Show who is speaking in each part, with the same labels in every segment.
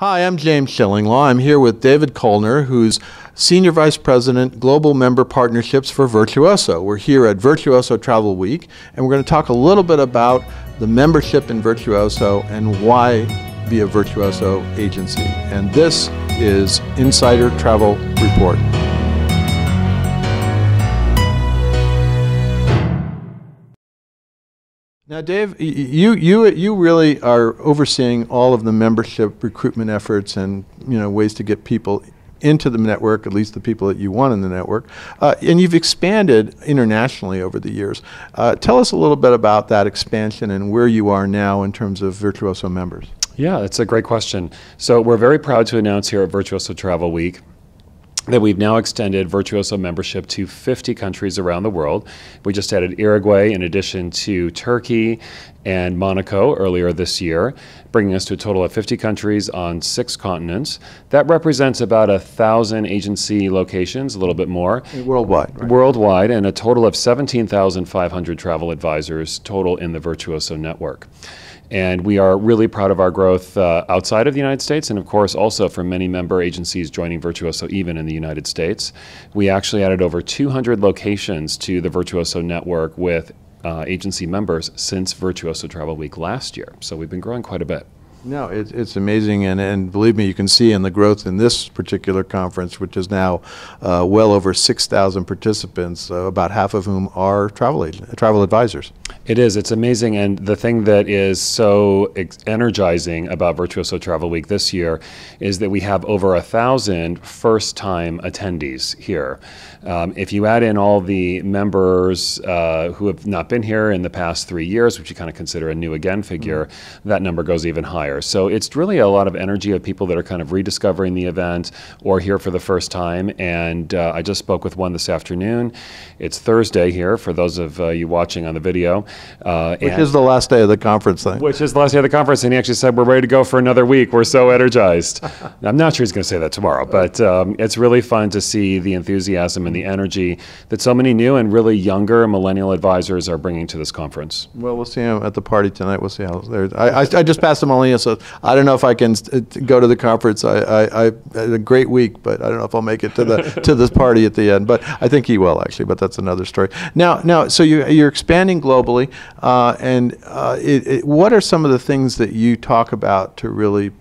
Speaker 1: Hi, I'm James Schillinglaw. I'm here with David Kolner, who's Senior Vice President, Global Member Partnerships for Virtuoso. We're here at Virtuoso Travel Week, and we're going to talk a little bit about the membership in Virtuoso and why be a Virtuoso agency. And this is Insider Travel Report. Now, Dave, you really are overseeing all of the membership recruitment efforts and ways to get people into the network, at least the people that you want in the network. And you've expanded internationally over the years. Tell us a little bit about that expansion and where you are now in terms of Virtuoso members.
Speaker 2: Yeah, that's a great question. So we're very proud to announce here at Virtuoso Travel Week that we've now extended Virtuoso membership to 50 countries around the world. We just added Uruguay in addition to Turkey and Monaco earlier this year, bringing us to a total of 50 countries on 6 continents. That represents about 1,000 agency locations, a little bit more.
Speaker 1: Worldwide, right?
Speaker 2: Worldwide, and a total of 17,500 travel advisors total in the Virtuoso network. And we are really proud of our growth outside of the United States, and of course also for many member agencies joining Virtuoso even in the United States. We actually added over 200 locations to the Virtuoso network with agency members since Virtuoso Travel Week last year. So we've been growing quite a bit.
Speaker 1: No, it's amazing, and believe me, you can see in the growth in this particular conference, which is now well over 6,000 participants, about half of whom are travel advisors.
Speaker 2: It is. It's amazing, and the thing that is so energizing about Virtuoso Travel Week this year is that we have over 1,000 first-time attendees here. If you add in all the members who have not been here in the past 3 years, which you kind of consider a new again figure, that number goes even higher. So it's really a lot of energy of people that are kind of rediscovering the event or here for the first time. And I just spoke with one this afternoon. It's Thursday here for those of you watching on the video.
Speaker 1: Which is the last day of the conference thing.
Speaker 2: Which is the last day of the conference, and he actually said, we're ready to go for another week. We're so energized. I'm not sure he's going to say that tomorrow, but it's really fun to see the enthusiasm and the energy that so many new and really younger millennial advisors are bringing to this conference.
Speaker 1: Well, we'll see him at the party tonight. We'll see how. I just passed him only, so I don't know if I can go to the conference. I had a great week, but I don't know if I'll make it to the to this party at the end. But I think he will actually. But that's another story. Now, so you're expanding globally, and what are some of the things that you talk about to really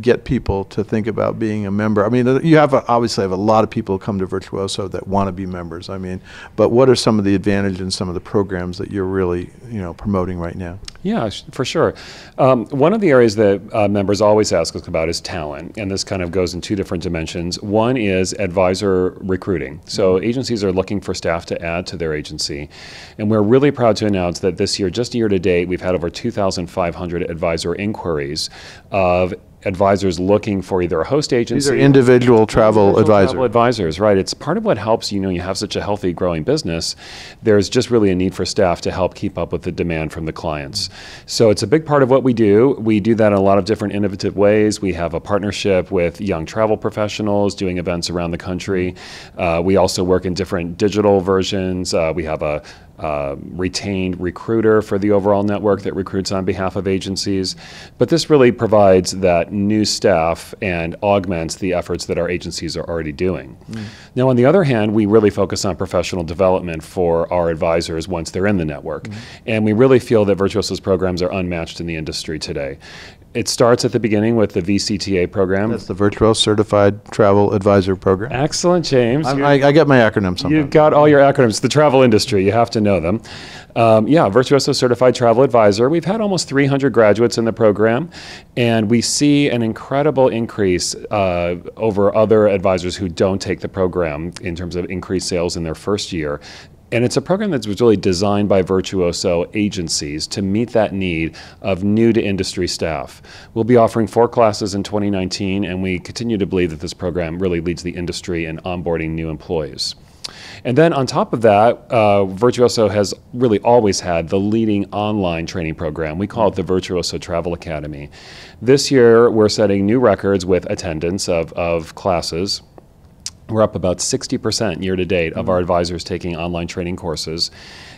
Speaker 1: get people to think about being a member? I mean, you obviously have a lot of people who come to Virtuoso that want to be members. I mean, but what are some of the advantages and some of the programs that you're really promoting right now?
Speaker 2: Yeah, for sure. One of the areas that members always ask us about is talent, and this kind of goes in 2 different dimensions. One is advisor recruiting. So agencies are looking for staff to add to their agency, and we're really proud to announce that this year, just year to date, we've had over 2,500 advisor inquiries of advisors looking for either a host agency.
Speaker 1: These are individual travel advisors.
Speaker 2: Travel advisors, right. It's part of what helps, you have such a healthy growing business. There's just really a need for staff to help keep up with the demand from the clients. So it's a big part of what we do. We do that in a lot of different innovative ways. We have a partnership with young travel professionals doing events around the country. We also work in different digital versions. We have a retained recruiter for the overall network that recruits on behalf of agencies. But this really provides that new staff and augments the efforts that our agencies are already doing. Now, on the other hand, we really focus on professional development for our advisors once they're in the network. And we really feel that Virtuoso's programs are unmatched in the industry today. It starts at the beginning with the VCTA program.
Speaker 1: That's the Virtuoso Certified Travel Advisor Program.
Speaker 2: Excellent, James.
Speaker 1: I get my acronyms sometimes.
Speaker 2: You've got all your acronyms. The travel industry, you have to know them. Yeah, Virtuoso Certified Travel Advisor. We've had almost 300 graduates in the program, and we see an incredible increase over other advisors who don't take the program in terms of increased sales in their first year. And it's a program that was really designed by Virtuoso agencies to meet that need of new-to-industry staff. We'll be offering 4 classes in 2019, and we continue to believe that this program really leads the industry in onboarding new employees. And then on top of that, Virtuoso has really always had the leading online training program. We call it the Virtuoso Travel Academy. This year, we're setting new records with attendance of classes. We're up about 60% year to date of our advisors taking online training courses.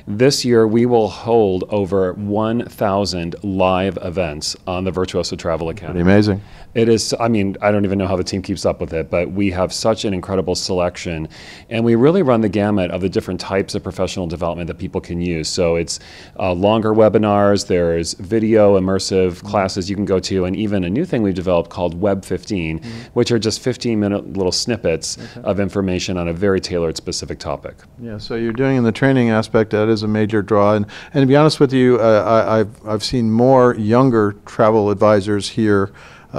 Speaker 2: This year, we will hold over 1,000 live events on the Virtuoso Travel Academy.
Speaker 1: Pretty amazing.
Speaker 2: It is, I mean, I don't even know how the team keeps up with it, but we have such an incredible selection. And we really run the gamut of the different types of professional development that people can use. So it's longer webinars, there's video immersive classes you can go to, and even a new thing we've developed called Web 15, which are just 15-minute little snippets of information on a very tailored specific topic.
Speaker 1: Yeah, so you're doing in the training aspect, that is a major draw. And to be honest with you, I've seen more younger travel advisors here,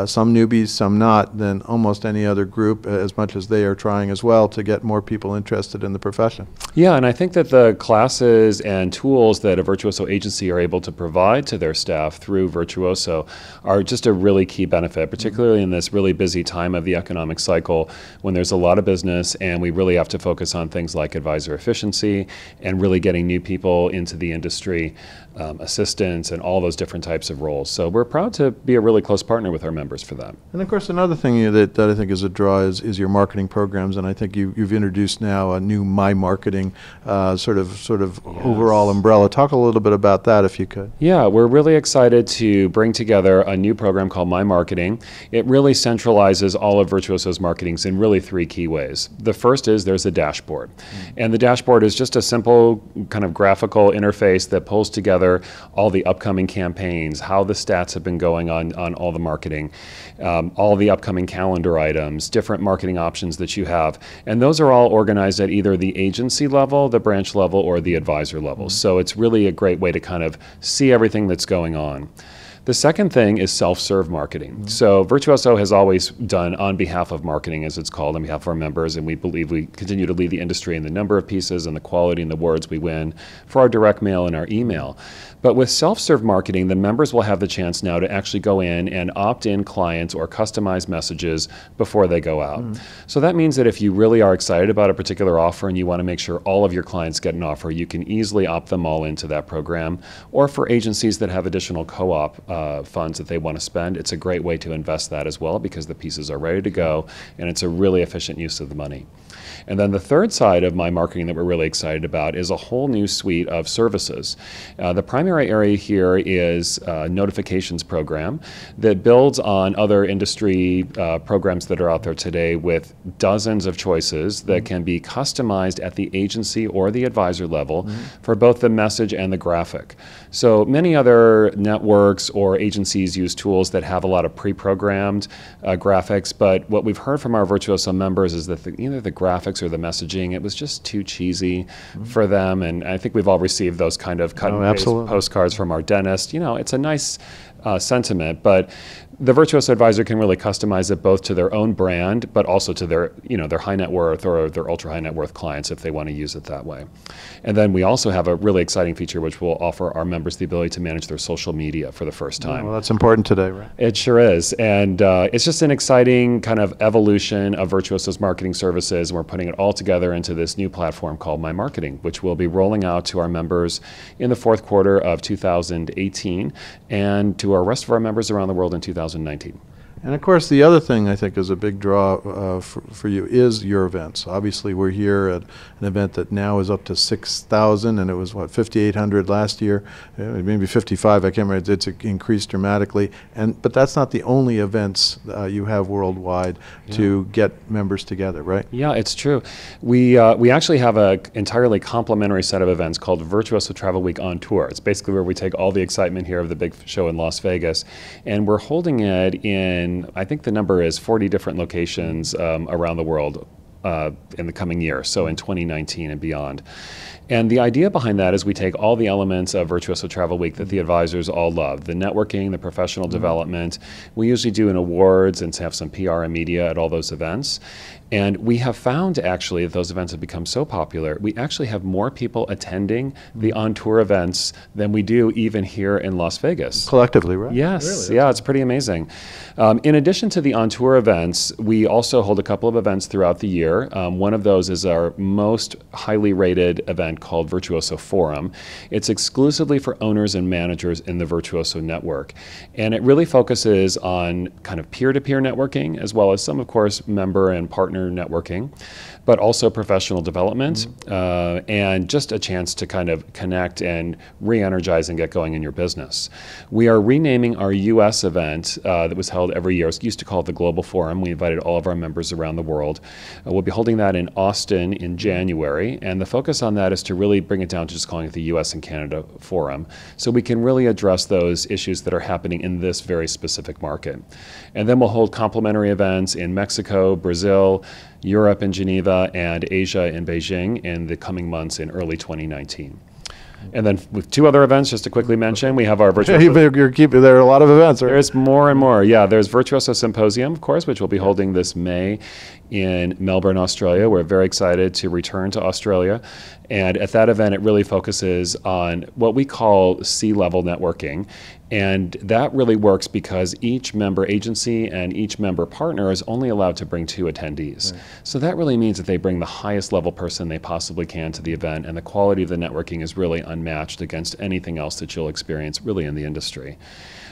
Speaker 1: some newbies, some not, than almost any other group, as much as they are trying as well to get more people interested in the profession.
Speaker 2: Yeah, and I think that the classes and tools that a Virtuoso agency are able to provide to their staff through Virtuoso are just a really key benefit, particularly in this really busy time of the economic cycle when there's a lot of business and we really have to focus on things like advisor efficiency and really getting new people into the industry, assistants, and all those different types of roles. So we're proud to be a really close partner with our members for that.
Speaker 1: And of course, another thing that I think is a draw is your marketing programs, and I think you've introduced now a new My Marketing sort of overall umbrella. Talk a little bit about that, if you could.
Speaker 2: Yeah, we're really excited to bring together a new program called My Marketing. It really centralizes all of Virtuoso's marketings in really three key ways. The first is there's a dashboard, and the dashboard is just a simple kind of graphical interface that pulls together all the upcoming campaigns, how the stats have been going on all the marketing, all the upcoming calendar items, different marketing options that you have. And those are all organized at either the agency level, the branch level, or the advisor level. So it's really a great way to kind of see everything that's going on. The second thing is self-serve marketing. So Virtuoso has always done on behalf of marketing, as it's called, on behalf of our members, and we believe we continue to lead the industry in the number of pieces and the quality and the words we win for our direct mail and our email. But with self-serve marketing, the members will have the chance now to actually go in and opt in clients or customize messages before they go out. So that means that if you really are excited about a particular offer and you want to make sure all of your clients get an offer, you can easily opt them all into that program. Or for agencies that have additional co-op funds that they want to spend, it's a great way to invest that as well because the pieces are ready to go and it's a really efficient use of the money. And then the third side of My Marketing that we're really excited about is a whole new suite of services. The primary area here is a notifications program that builds on other industry programs that are out there today with dozens of choices that can be customized at the agency or the advisor level for both the message and the graphic. So many other networks or agencies use tools that have a lot of pre-programmed graphics, but what we've heard from our Virtuoso members is that either the graphics or the messaging, it was just too cheesy for them, and I think we've all received those kind of cut and paste postcards from our dentist. You know, it's a nice sentiment, but the Virtuoso advisor can really customize it both to their own brand, but also to their, their high net worth or their ultra high net worth clients if they want to use it that way. And then we also have a really exciting feature which will offer our members the ability to manage their social media for the first time.
Speaker 1: Well, that's important today, right?
Speaker 2: It sure is, and it's just an exciting kind of evolution of Virtuoso's marketing services, and we're putting it all together into this new platform called My Marketing, which we'll be rolling out to our members in the fourth quarter of 2018 and to our rest of our members around the world in 2019.
Speaker 1: And of course, the other thing I think is a big draw for you is your events. Obviously, we're here at an event that now is up to 6,000, and it was, what, 5,800 last year, maybe 55, I can't remember. It's increased dramatically. But that's not the only events you have worldwide to get members together, right? Yeah,
Speaker 2: it's true. We actually have an entirely complimentary set of events called Virtuoso Travel Week on Tour. It's basically where we take all the excitement here of the big show in Las Vegas, and we're holding it in, I think the number is 40 different locations around the world in the coming year, so in 2019 and beyond. And the idea behind that is we take all the elements of Virtuoso Travel Week that the advisors all love, the networking, the professional development. We usually do an awards and have some PR and media at all those events. And we have found actually that those events have become so popular, we actually have more people attending the on-tour events than we do even here in Las Vegas.
Speaker 1: Collectively, right?
Speaker 2: Yes,
Speaker 1: really?
Speaker 2: Yeah, it's pretty amazing. In addition to the on-tour events, we also hold a couple of events throughout the year. One of those is our most highly rated event called Virtuoso Forum. It's exclusively for owners and managers in the Virtuoso network. And it really focuses on kind of peer-to-peer networking, as well as some, of course, member and partner beginner networking, but also professional development, and just a chance to kind of connect and re-energize and get going in your business. We are renaming our U.S. event that was held every year. It used to call it the Global Forum. We invited all of our members around the world. We'll be holding that in Austin in January, and the focus on that is to really bring it down to just calling it the U.S. and Canada Forum, so we can really address those issues that are happening in this very specific market. And then we'll hold complementary events in Mexico, Brazil, Europe in Geneva, and Asia in Beijing in the coming months in early 2019. And then with two other events, just to quickly mention, we have our Virtuoso.
Speaker 1: There are a lot of events, right?
Speaker 2: There's more and more. Yeah, there's Virtuoso Symposium, of course, which we'll be holding this May in Melbourne, Australia. We're very excited to return to Australia. And at that event, it really focuses on what we call C-level networking. And that really works because each member agency and each member partner is only allowed to bring 2 attendees. Right. So that really means that they bring the highest level person they possibly can to the event, and the quality of the networking is really unmatched against anything else that you'll experience really in the industry.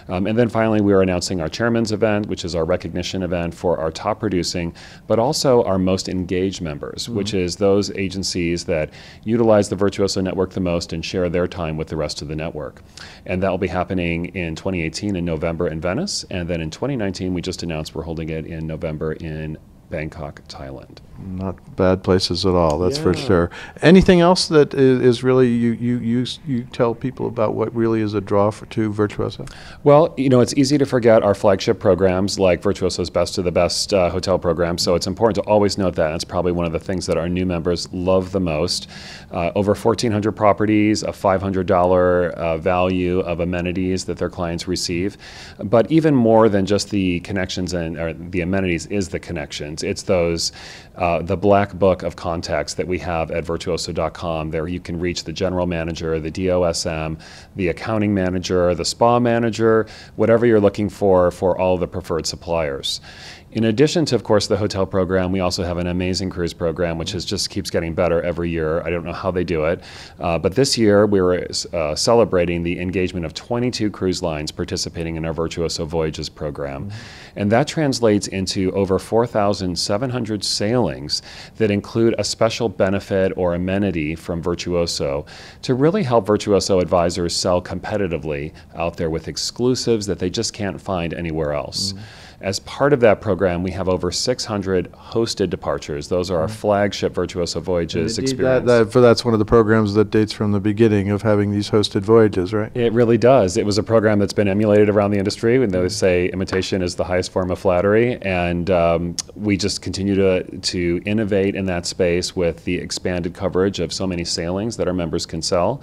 Speaker 2: And then finally, we are announcing our Chairman's event, which is our recognition event for our top producing, but also our most engaged members, which is those agencies that utilize the Virtuoso network the most and share their time with the rest of the network. And that will be happening in 2018 in November in Venice, and then in 2019, we just announced we're holding it in November in Bangkok, Thailand.
Speaker 1: Not bad places at all, that's for sure. Anything else that is really, you tell people about what really is a draw to Virtuoso?
Speaker 2: Well, you know, it's easy to forget our flagship programs like Virtuoso's Best of the Best hotel program, so it's important to always note that. It's probably one of the things that our new members love the most. Over 1,400 properties, a $500 value of amenities that their clients receive. But even more than just the connections and the amenities is the connections. It's those the black book of contacts that we have at virtuoso.com. There you can reach the general manager, the DOSM, the accounting manager, the spa manager, whatever you're looking for all the preferred suppliers. In addition to, of course, the hotel program, we also have an amazing cruise program, which just keeps getting better every year. I don't know how they do it. But this year, we were celebrating the engagement of 22 cruise lines participating in our Virtuoso Voyages program. And that translates into over 4,700 sailings that include a special benefit or amenity from Virtuoso to really help Virtuoso advisors sell competitively out there with exclusives that they just can't find anywhere else. As part of that program, we have over 600 hosted departures. Those are our flagship Virtuoso Voyages experience.
Speaker 1: That's one of the programs that dates from the beginning of having these hosted voyages, right?
Speaker 2: It really does. It was a program that's been emulated around the industry, and they say imitation is the highest form of flattery, and we just continue to innovate in that space with the expanded coverage of so many sailings that our members can sell.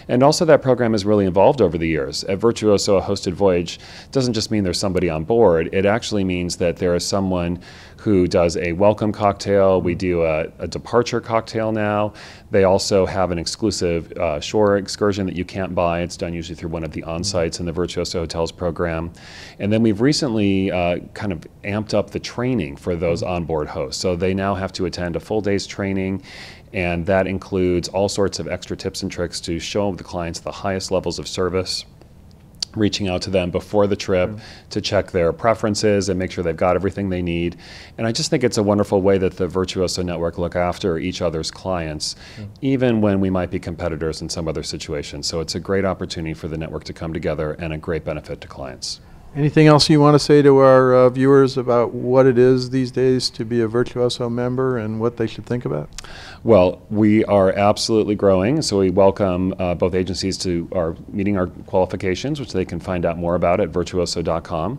Speaker 2: And also that program has really evolved over the years. At Virtuoso, a hosted voyage doesn't just mean there's somebody on board. It actually means that there is someone who does a welcome cocktail. We do a departure cocktail now. They also have an exclusive shore excursion that you can't buy. It's done usually through one of the on-sites in the Virtuoso Hotels program. And then we've recently kind of amped up the training for those onboard hosts. So they now have to attend a full day's training, and that includes all sorts of extra tips and tricks to show the clients the highest levels of service, reaching out to them before the trip to check their preferences and make sure they've got everything they need. And I just think it's a wonderful way that the Virtuoso network look after each other's clients, even when we might be competitors in some other situations. So it's a great opportunity for the network to come together and a great benefit to clients.
Speaker 1: Anything else you want to say to our viewers about what it is these days to be a Virtuoso member and what they should think about?
Speaker 2: Well, we are absolutely growing, so we welcome both agencies to meeting our qualifications, which they can find out more about at virtuoso.com.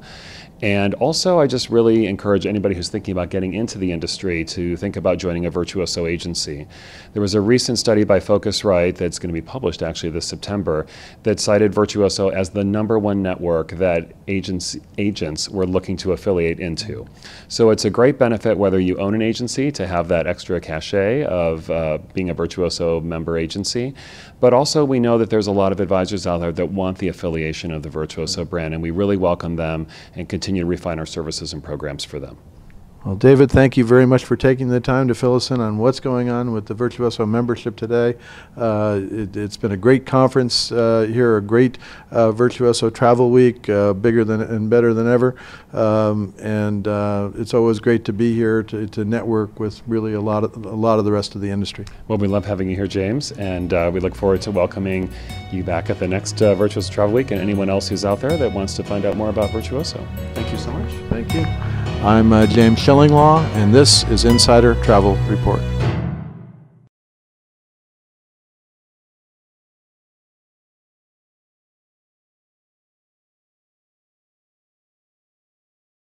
Speaker 2: And also, I just really encourage anybody who's thinking about getting into the industry to think about joining a Virtuoso agency. There was a recent study by Focusrite that's going to be published actually this September that cited Virtuoso as the #1 network that agents were looking to affiliate into. So it's a great benefit whether you own an agency to have that extra cachet of being a Virtuoso member agency, but also we know that there's a lot of advisors out there that want the affiliation of the Virtuoso brand, and we really welcome them and continue to refine our services and programs for them.
Speaker 1: Well, David, thank you very much for taking the time to fill us in on what's going on with the Virtuoso membership today. It's been a great conference here, a great Virtuoso Travel Week, bigger than and better than ever. It's always great to be here to network with really a lot of the rest of the industry.
Speaker 2: Well, we love having you here, James, and we look forward to welcoming you back at the next Virtuoso Travel Week, and anyone else who's out there that wants to find out more about Virtuoso. Thank you so much.
Speaker 1: Thank you. I'm James Schillinglaw, and this is Insider Travel Report.